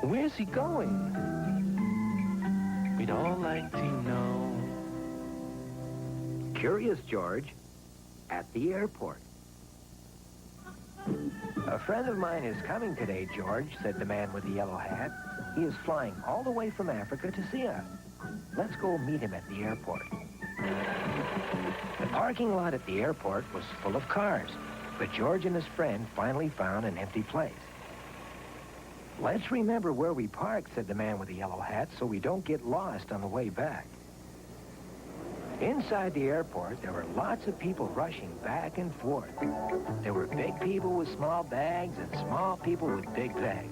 Where's he going? We'd all like to know. Curious George at the airport. A friend of mine is coming today, George, said the man with the yellow hat. He is flying all the way from Africa to see us. Let's go meet him at the airport. The parking lot at the airport was full of cars, but George and his friend finally found an empty place. Let's remember where we parked, said the man with the yellow hat, so we don't get lost on the way back. Inside the airport, there were lots of people rushing back and forth. There were big people with small bags and small people with big bags.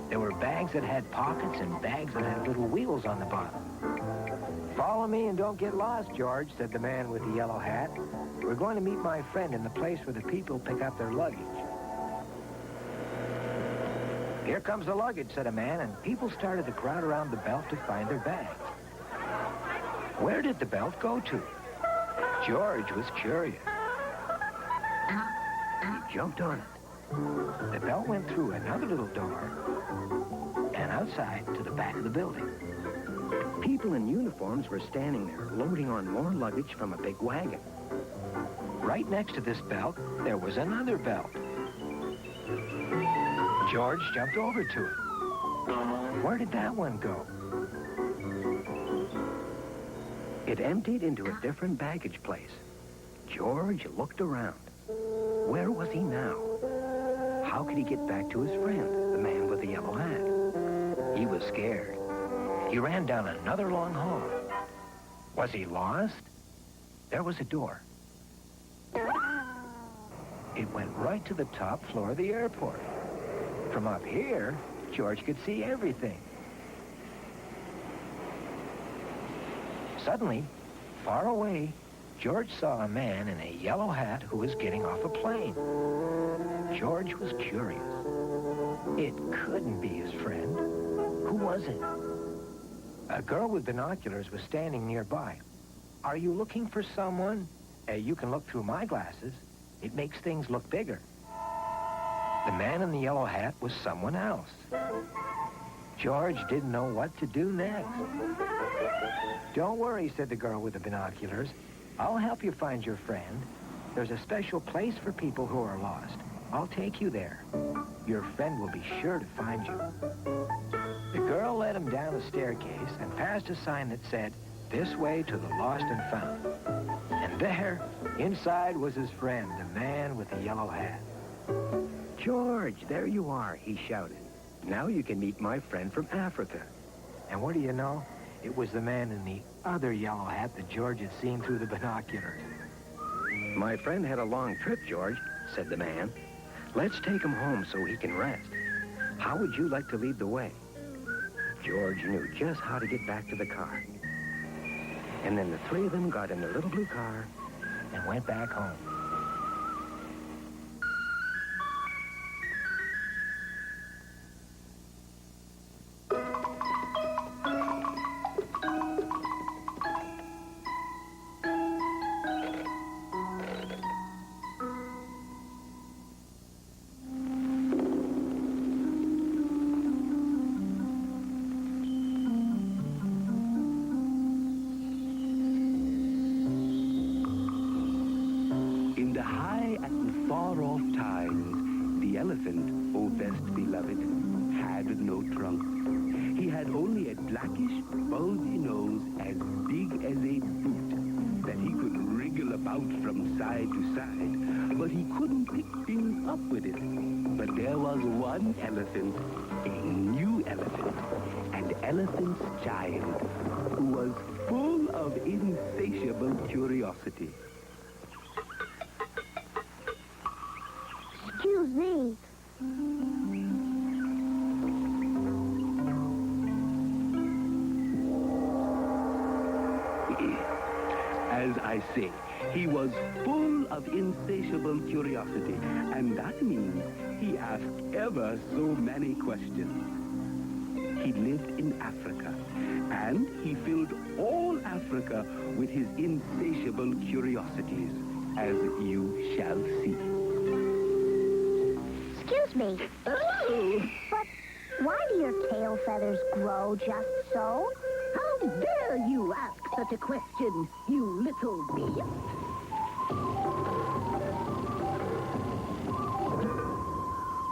There were bags that had pockets and bags that had little wheels on the bottom. Follow me and don't get lost, George, said the man with the yellow hat. We're going to meet my friend in the place where the people pick up their luggage. Here comes the luggage, said a man, and people started to crowd around the belt to find their bags. Where did the belt go to? George was curious. He jumped on it. The belt went through another little door and outside to the back of the building. People in uniforms were standing there, loading on more luggage from a big wagon. Right next to this belt, there was another belt. George jumped over to it. Where did that one go? It emptied into a different baggage place. George looked around. Where was he now? How could he get back to his friend, the man with the yellow hat? He was scared. He ran down another long hall. Was he lost? There was a door. It went right to the top floor of the airport. From up here, George could see everything. Suddenly, far away, George saw a man in a yellow hat who was getting off a plane. George was curious. It couldn't be his friend. Who was it? A girl with binoculars was standing nearby. Are you looking for someone? You can look through my glasses. It makes things look bigger. The man in the yellow hat was someone else. George didn't know what to do next. Don't worry, said the girl with the binoculars. I'll help you find your friend. There's a special place for people who are lost. I'll take you there. Your friend will be sure to find you. The girl led him down a staircase and passed a sign that said, "This way to the lost and found." And there, inside was his friend, the man with the yellow hat. "George, there you are," he shouted. "Now you can meet my friend from Africa." And what do you know? It was the man in the other yellow hat that George had seen through the binoculars. "My friend had a long trip, George," said the man. "Let's take him home so he can rest. How would you like to lead the way?" George knew just how to get back to the car. And then the three of them got in the little blue car and went back home. In the high and far-off times, the elephant, O best beloved, had no trunk. He had only a blackish, bulgy nose as big as a boot that he could wriggle about from side to side, but he couldn't pick things up with it. But there was one elephant, a new elephant, an elephant's child, who was full of insatiable curiosity. Excuse me. As I say, he was full of insatiable curiosity, and that means he asked ever so many questions. He lived in Africa, and he filled all Africa with his insatiable curiosities, as you shall see. Excuse me. Oh! But why do your tail feathers grow just so? How dare you ask such a question, you little beast?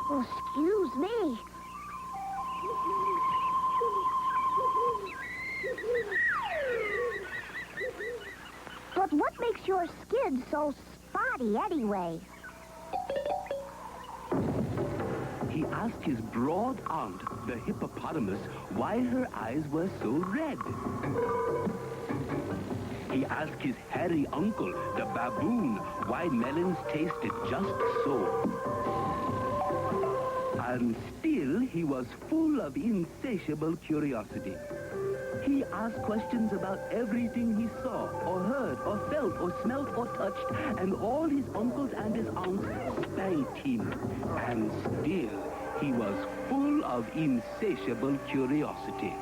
Oh, excuse me. But what makes your skin so spotty anyway? He asked his broad aunt, the hippopotamus, why her eyes were so red. He asked his hairy uncle, the baboon, why melons tasted just so. And still, he was full of insatiable curiosity. He asked questions about everything he saw, or heard, or felt, or smelt, or touched, and all his uncles and his aunts spanked him. And still, he was full of insatiable curiosity.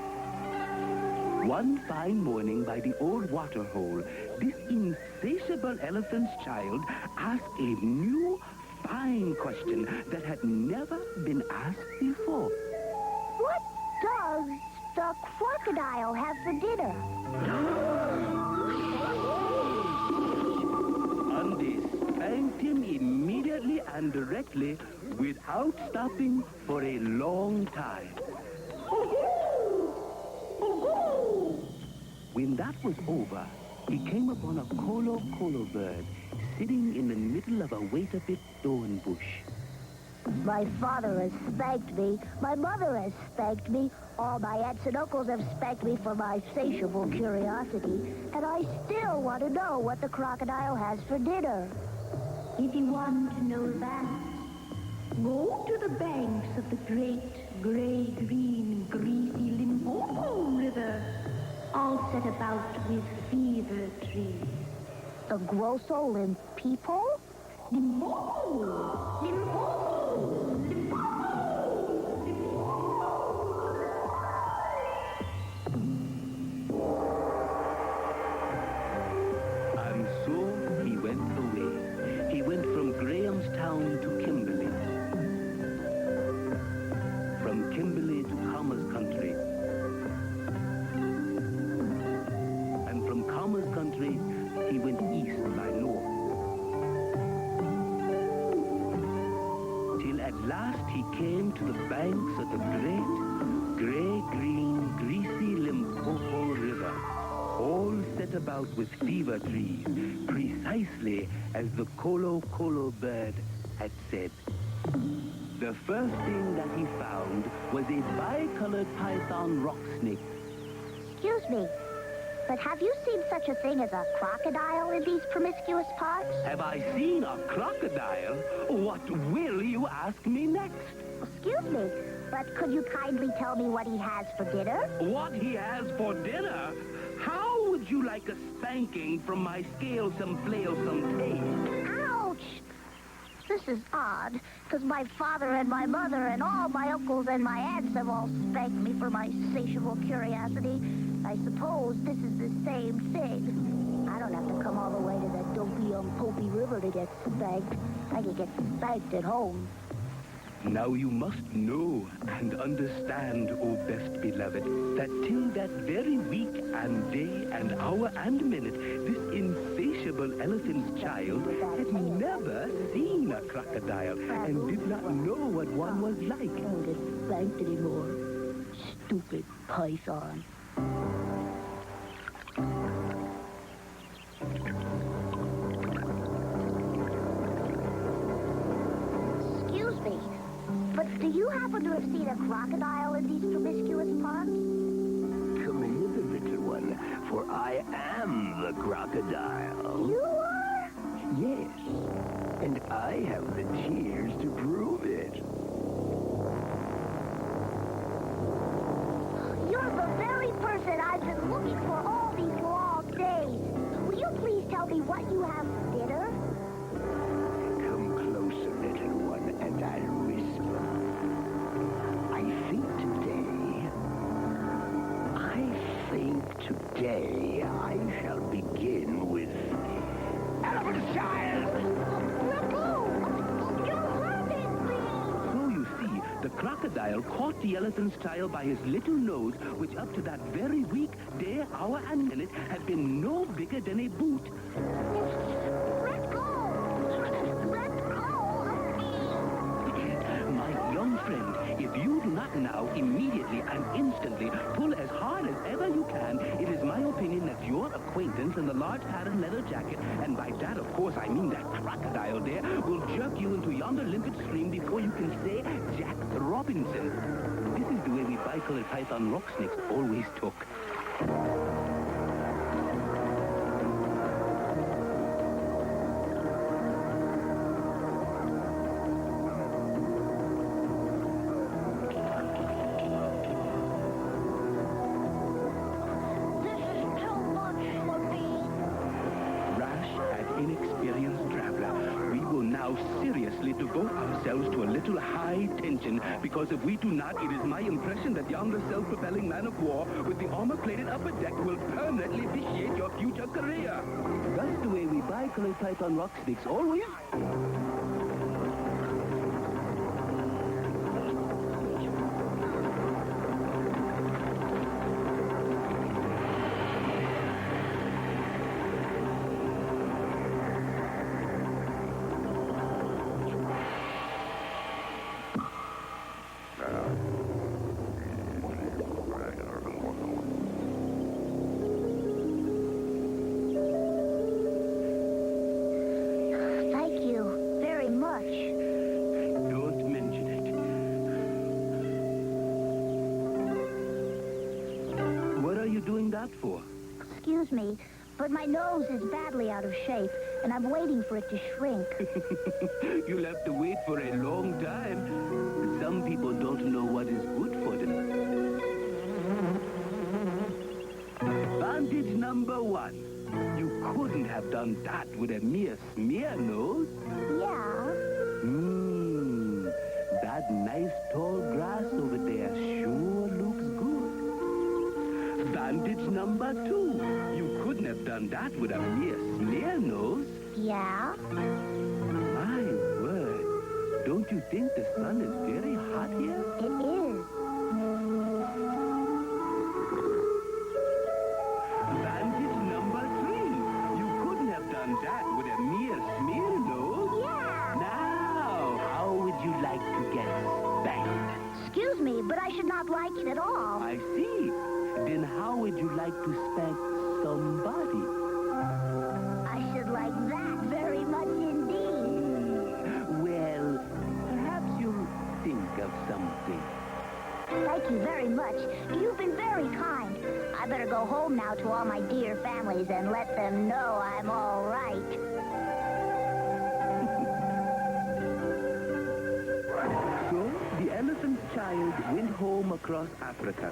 One fine morning by the old water hole, this insatiable elephant's child asked a new, fine question that had never been asked before. What does the crocodile have for dinner? And they spanked him immediately and directly without stopping for a long time. When that was over, he came upon a colo bird sitting in the middle of a wait-a-bit thorn bush. My father has spanked me. My mother has spanked me. All my aunts and uncles have spanked me for my insatiable curiosity. And I still want to know what the crocodile has for dinner. If you want to know that, go to the banks of the great gray-green, greasy Limpopo River, all set about with fever trees. The Grosso Limpopo? Limpopo! Limpopo! And so he went away. He went from Grahamstown to Kimberley. From Kimberley to Commerce Country. And from Commerce Country, he went east by north. Till at last he came to the banks of the great, gray-green, greasy Limpopo River, all set about with fever trees, precisely as the colo bird had said. The first thing that he found was a bicolored python rock snake. Excuse me, but have you seen such a thing as a crocodile in these promiscuous parts? Have I seen a crocodile? What will you ask me next? Excuse me, but could you kindly tell me what he has for dinner? What he has for dinner? How would you like a spanking from my scalesome, flailsome tail? Ouch! This is odd, because my father and my mother and all my uncles and my aunts have all spanked me for my insatiable curiosity. I suppose this is the same thing. I don't have to come all the way to the dopey, Popey River to get spanked. I can get spanked at home. Now you must know and understand, O best beloved, that till that very week and day and hour and minute, this insatiable elephant's child had never seen a crocodile and did not know what one was like. I don't get spanked anymore. Stupid python. Excuse me, but do you happen to have seen a crocodile in these promiscuous parts? Come hither, little one, for I am the crocodile. You are? Yes, and I have the tears to prove it. You're the very person I've been looking for all these long days. Will you please tell me what you have for dinner? Come closer, little one, and I'll whisper. I think today I shall begin with Elephant Child! Let go! You'll hurt crocodile caught the elephant's child by his little nose, which up to that very week, day, hour, and minute had been no bigger than a boot. Let go! Let go of me! My young friend, if you do not now, immediately and instantly, pull as hard as ever you can, it is my opinion that your acquaintance in the large patterned leather jacket, and by that, of course, I mean that crocodile there, will jerk you into yonder limpid stream before you can say Jack Robinson. This is the way we bicolored python rock snakes always took. This is too much for me. Rash and inexperienced traveler, we will now seriously devote ourselves to a little high tension, because if we do not, it is my impression that yonder self-propelling man of war with the armor-plated upper deck will permanently vitiate your future career. That's the way we bicolored python rock snakes always. Thank you very much. Don't mention it. What are you doing that for? Excuse me, but my nose is badly out of shape, and I'm waiting for it to shrink. You'll have to wait for a long time. Some people don't know what is good for them. Bandage number 1. You couldn't have done that with a mere smear nose. Yeah? That nice tall grass over there sure looks good. Bandage number 2. You couldn't have done that with a mere smear nose. Yeah? My word. Don't you think the sun is very hot here? It is. Bandage number 3. You couldn't have done that with a mere smear nose. Yeah! Now, how would you like to get spanked? Excuse me, but I should not like it at all. I see. Then how would you like to spank somebody? I should like that very much indeed. Well, perhaps you'll think of something. Thank you very much. You've been very kind. I better go home now to all my dear families and let them know I'm all right. So, the elephant child went home across Africa.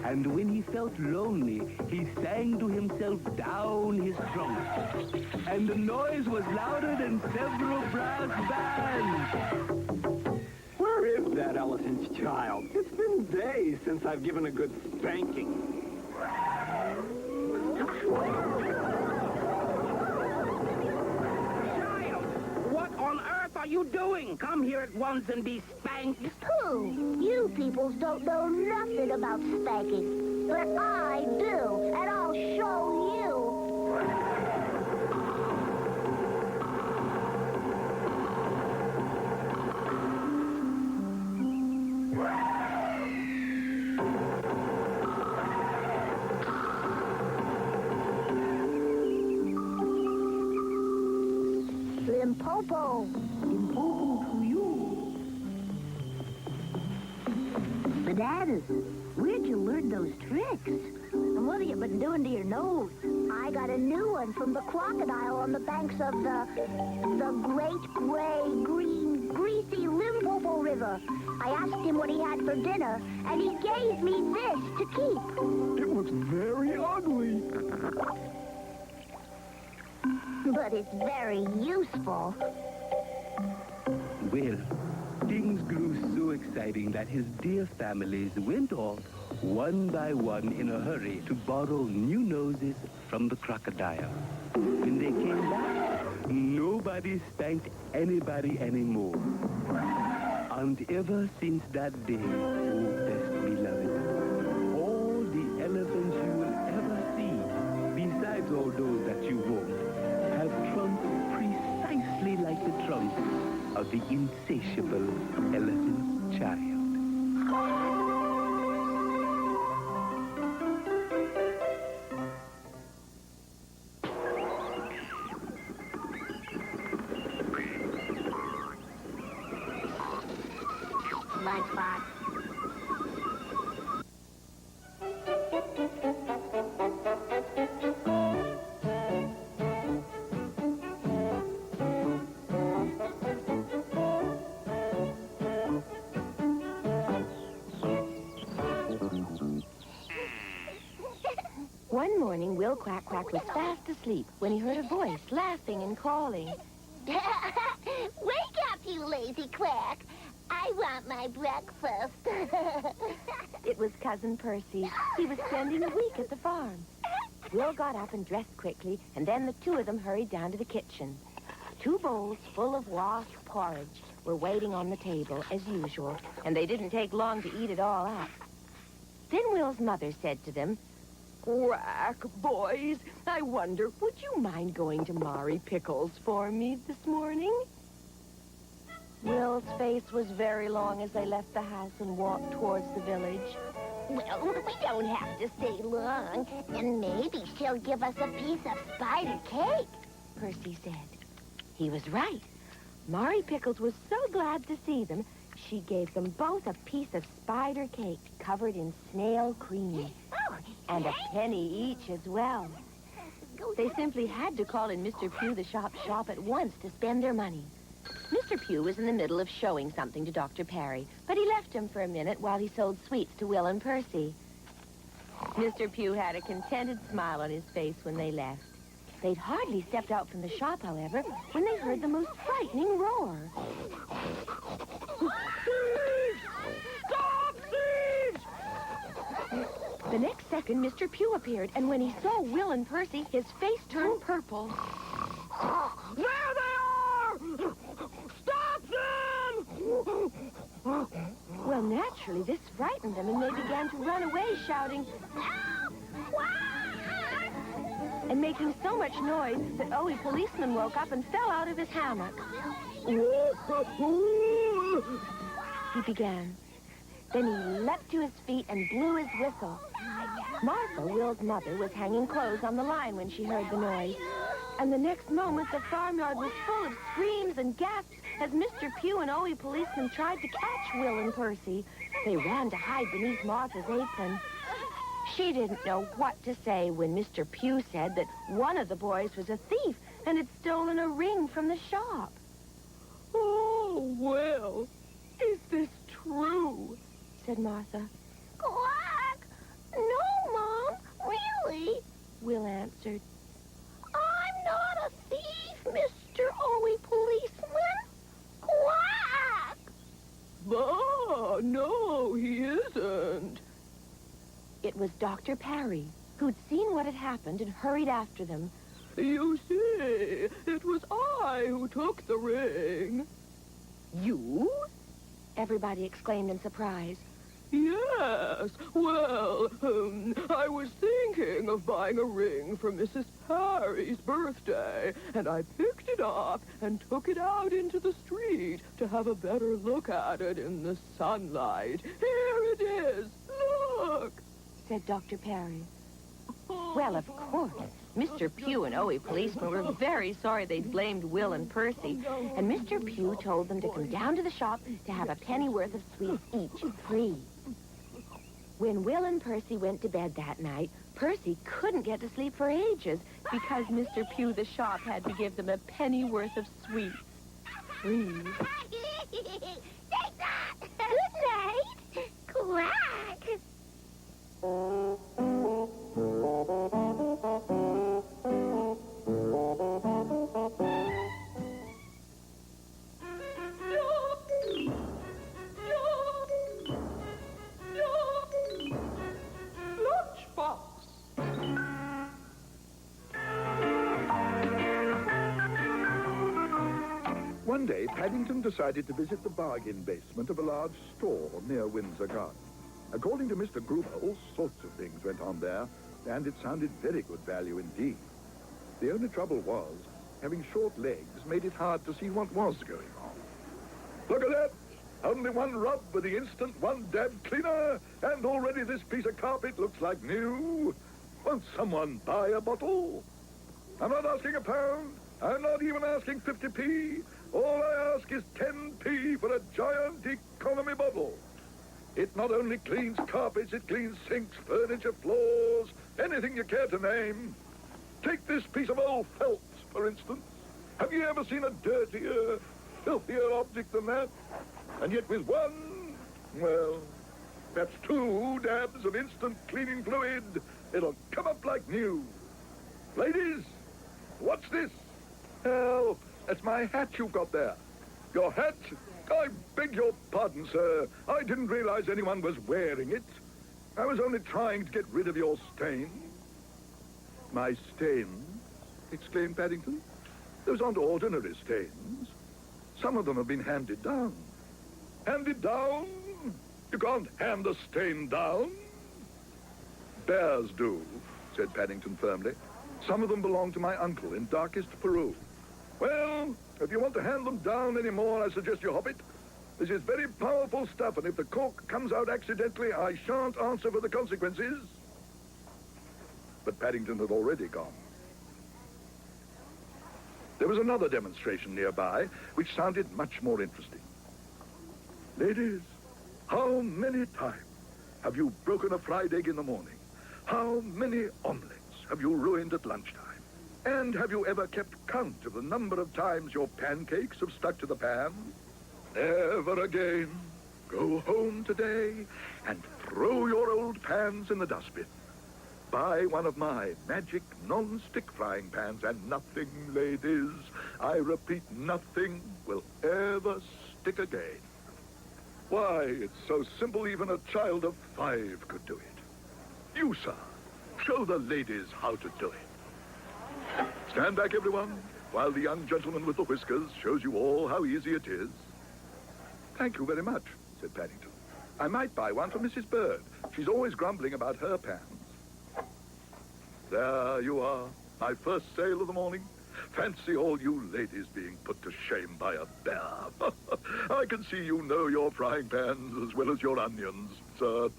And when he felt lonely, he sang to himself down his trunk. And the noise was louder than several brass bands. Where is that elephant's child? It's been days since I've given a good spanking. Child, what on earth are you doing? Come here at once and be spanked. Pooh, you peoples don't know nothing about spanking. But I do, and I'll show you. Limpopo. Limpopo to you. Bananas, where'd you learn those tricks? And what have you been doing to your nose? I got a new one from the crocodile on the banks of the great gray, green, greasy Limpopo River. I asked him what he had for dinner, and he gave me this to keep. It looks very ugly. But it's very useful. Well, things grew so exciting that his dear families went off one by one in a hurry to borrow new noses from the crocodile. When they came back, nobody spanked anybody anymore. And ever since that day, oh best beloved, all the elephants you will ever see, besides all those that you won't, have trunks precisely like the trunk of the insatiable elephant's child. Lunchbox. One morning, Will Quack Quack was fast asleep when he heard a voice laughing and calling. Wake up, you lazy quack. I want my breakfast. It was Cousin Percy. He was spending a week at the farm. Will got up and dressed quickly, and then the two of them hurried down to the kitchen. 2 bowls full of washed porridge were waiting on the table, as usual, and they didn't take long to eat it all up. Then Will's mother said to them, "Quack, boys, I wonder, would you mind going to Mari Pickles for me this morning?" Will's face was very long as they left the house and walked towards the village. Well, we don't have to stay long. And maybe she'll give us a piece of spider cake. Percy said. He was right. Mari Pickles was so glad to see them, she gave them both a piece of spider cake covered in snail cream. Oh, And a penny each as well. They simply had to call in Mr. Pugh, the shop at once to spend their money. Mr. Pugh was in the middle of showing something to Dr. Parry, but he left him for a minute while he sold sweets to Will and Percy. Mr. Pugh had a contented smile on his face when they left. They'd hardly stepped out from the shop, however, when they heard the most frightening roar. Thieves! Stop, thieves! The next second, Mr. Pugh appeared, and when he saw Will and Percy, his face turned purple. There they are! Stop them! Well, naturally, this frightened them, and they began to run away, shouting, and making so much noise that Owie policeman woke up and fell out of his hammock. He began. Then he leapt to his feet and blew his whistle. Martha, Will's mother, was hanging clothes on the line when she heard the noise. And the next moment, the farmyard was full of screams and gasps as Mr. Pugh and Owie policeman tried to catch Will and Percy. They ran to hide beneath Martha's apron. She didn't know what to say when Mr. Pugh said that one of the boys was a thief and had stolen a ring from the shop. Oh, Will, is this true? Said Martha. Quack! No, Mom, really? Will answered. I'm not a thief, Mr. Owie policeman. Quack! Oh, no, he isn't. It was Dr. Parry, who'd seen what had happened and hurried after them. You see, it was I who took the ring. You? Everybody exclaimed in surprise. Yes, well, I was thinking of buying a ring for Mrs. Parry's birthday, and I picked it up and took it out into the street to have a better look at it in the sunlight. Here it is. Look! Said Dr. Parry. Well, of course, Mr. Pugh and Owie policeman were very sorry they'd blamed Will and Percy, and Mr. Pugh told them to come down to the shop to have a penny worth of sweets each, free. When Will and Percy went to bed that night, Percy couldn't get to sleep for ages because Mr. Pugh, the shop, had to give them a penny worth of sweets, free. Take that! Good night, Quack! Lunchbox. One One day, Paddington decided to visit the bargain basement of a large store near Windsor Garden. According to Mr. Gruber, all sorts of things went on there, and it sounded very good value indeed. The only trouble was, having short legs made it hard to see what was going on. Look at that! Only one rub with the instant one dab cleaner, and already this piece of carpet looks like new. Won't someone buy a bottle? I'm not asking £1. I'm not even asking 50p. All I ask is 10p for a giant economy bottle. It not only cleans carpets, it cleans sinks, furniture, floors, anything you care to name. Take this piece of old felt, for instance. Have you ever seen a dirtier, filthier object than that? And yet with one, well, perhaps 2 dabs of instant cleaning fluid, it'll come up like new. Ladies, what's this? Hell, that's my hat you've got there. Your hat? I beg your pardon, sir. I didn't realize anyone was wearing it. I was only trying to get rid of your stain. My stains? Exclaimed Paddington. Those aren't ordinary stains. Some of them have been handed down. Handed down? You can't hand a stain down. Bears do, said Paddington firmly. Some of them belong to my uncle in darkest Peru. Well, if you want to hand them down any more, I suggest you hop it. This is very powerful stuff, and if the cork comes out accidentally, I shan't answer for the consequences. But Paddington had already gone. There was another demonstration nearby, which sounded much more interesting. Ladies, how many times have you broken a fried egg in the morning? How many omelets have you ruined at lunchtime? And have you ever kept count of the number of times your pancakes have stuck to the pan? Never again. Go home today and throw your old pans in the dustbin. Buy one of my magic non-stick frying pans, and nothing, ladies, I repeat, nothing will ever stick again. Why, it's so simple even a child of 5 could do it. You, sir, show the ladies how to do it. Stand back, everyone, while the young gentleman with the whiskers shows you all how easy it is. Thank you very much, said Paddington. I might buy one for Mrs. Bird. She's always grumbling about her pans. There you are, my first sale of the morning. Fancy all you ladies being put to shame by a bear. I can see you know your frying pans as well as your onions, sir.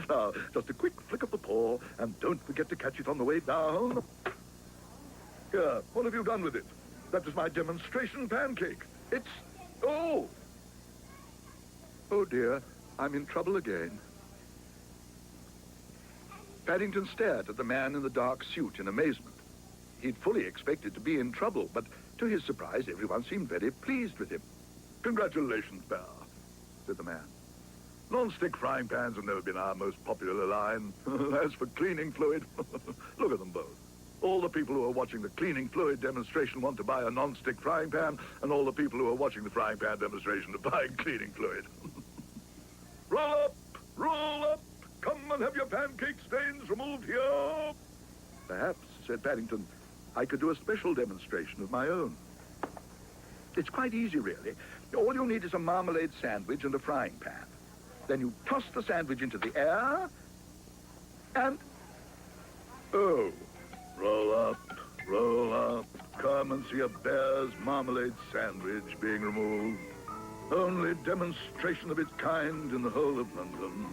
Now, just a quick flick of the paw, and don't forget to catch it on the way down. Here, what have you done with it? That was my demonstration pancake. It's... Oh! Oh, dear, I'm in trouble again. Paddington stared at the man in the dark suit in amazement. He'd fully expected to be in trouble, but to his surprise, everyone seemed very pleased with him. Congratulations, Bear, said the man. Non-stick frying pans have never been our most popular line. As for cleaning fluid, look at them both. All the people who are watching the cleaning fluid demonstration want to buy a non-stick frying pan, and all the people who are watching the frying pan demonstration are buying cleaning fluid. Roll up! Roll up! Come and have your pancake stains removed here. Perhaps, said Paddington, I could do a special demonstration of my own. It's quite easy, really. All you need is a marmalade sandwich and a frying pan. Then you toss the sandwich into the air, and... Oh, roll up, come and see a bear's marmalade sandwich being removed. Only demonstration of its kind in the whole of London.